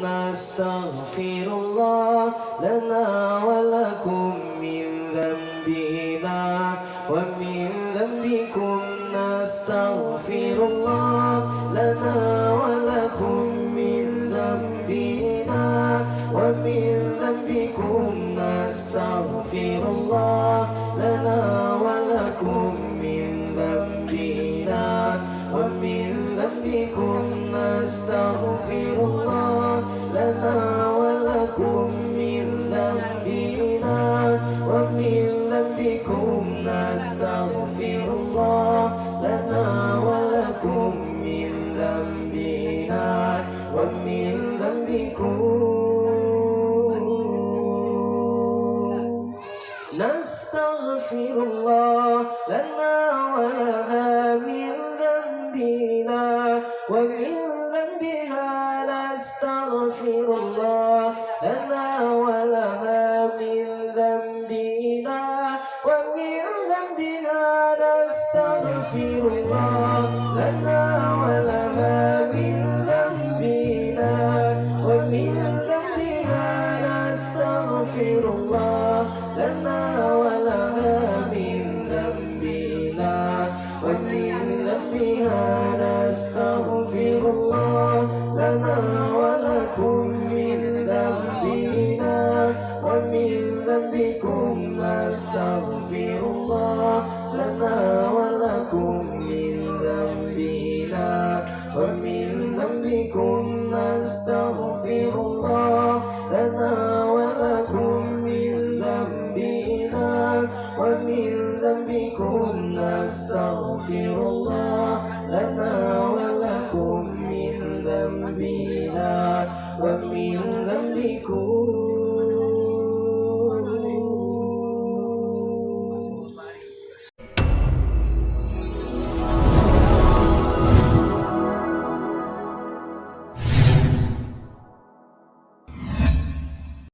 نستغفر الله لنا ولكم من ذنبنا ومن ذنبكم نستغفر الله لنا ولكم من ذنبنا ومن ذنبكم نستغفر الله لنا ولكم من ذنبنا ومن ذنبكم نستغفر الله لنا ولكم من ذنبنا ومن ذنبكم نستغفر الله لنا ولكم من ذنبنا ومن ذنبكم نستغفر الله لنا ولها من ذنبنا ومن ذنبها نستغفر الله لنا ولها من ذنبنا ومن ذنبها نستغفر الله لنا ولها من ذنبنا ومن ذنبها نستغفر الله لنا ولها من ذنبنا ومن ذنبها نستغفر الله لنا ولكم من ذنبنا ومن ذنبكم نستغفر الله لنا ولكم من ذنبنا ومن ذنبكم نستغفر الله لنا ولكم من ذنبنا ومن ذنبكم نستغفر الله لنا ولكم من ذنبنا ومن ذنبكم